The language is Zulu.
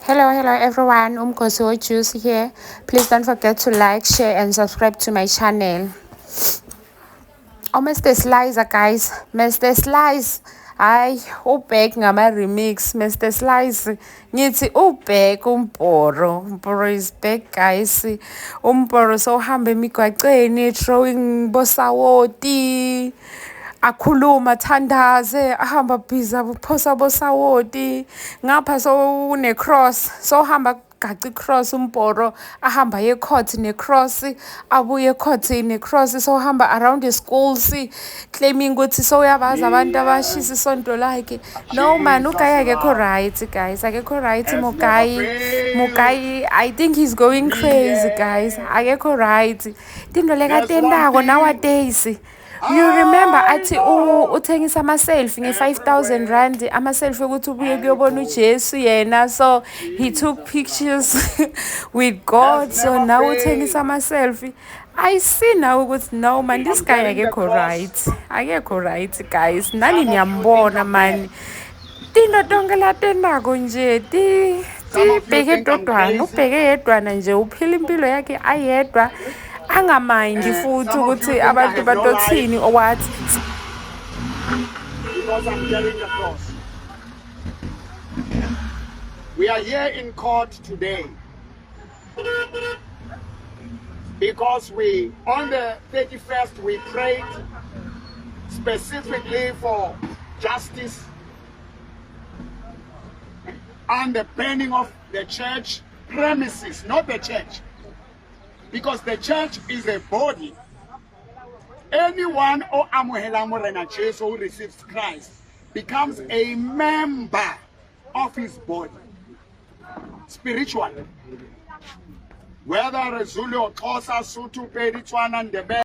Hello everyone. Umkosi Juice here. Please don't forget to like, share, and subscribe to my channel. Oh, Mr. Slicer, guys. Mr. Slice. Hayi, ubhek ngama-remix. Mr. Slice. Ngithi ubhek umporo. Umporo is back, guys. Umporo sohamba emigwaceni, throwing bosawoti. Akhuluma thandaze ahamba bhiza uphosa bosawoti ngapha so une cross so hamba gaci cross umporo ahamba ye court ne cross abuye court ne cross so hamba around the schools claiming ukuthi so uyabaza abantu abashisa isonto like no man uGayi akekho right guys akekho right Mugayi I think he's going crazy guys akekho right into lekatendako nowadays. You remember athi uthengisa ama-selfie nge-5,000 rand ama-selfie ukuthi ubuye kuyobona uJesu yena so he took pictures with God so now uthengisa ama-selfie. I see now ukuthi no man this guy akekho right guys nani niyambona man tinto tonke latendako nje tibheke edodwana ubheke yedwana nje uphila impilo yakhe ayedwa angamayindi futhi ukuthi abantu batothini or what. Because I'm carrying the cross. We are here in court today because on the 31st we prayed specifically for justice and the burning of the church premises, not the church. Because the church is a body. Anyone who who receives Christ becomes a member of his body. Spiritually. Whether a Zulu or Xhosa, Sotho, Pedi, Tswana, Ndebele,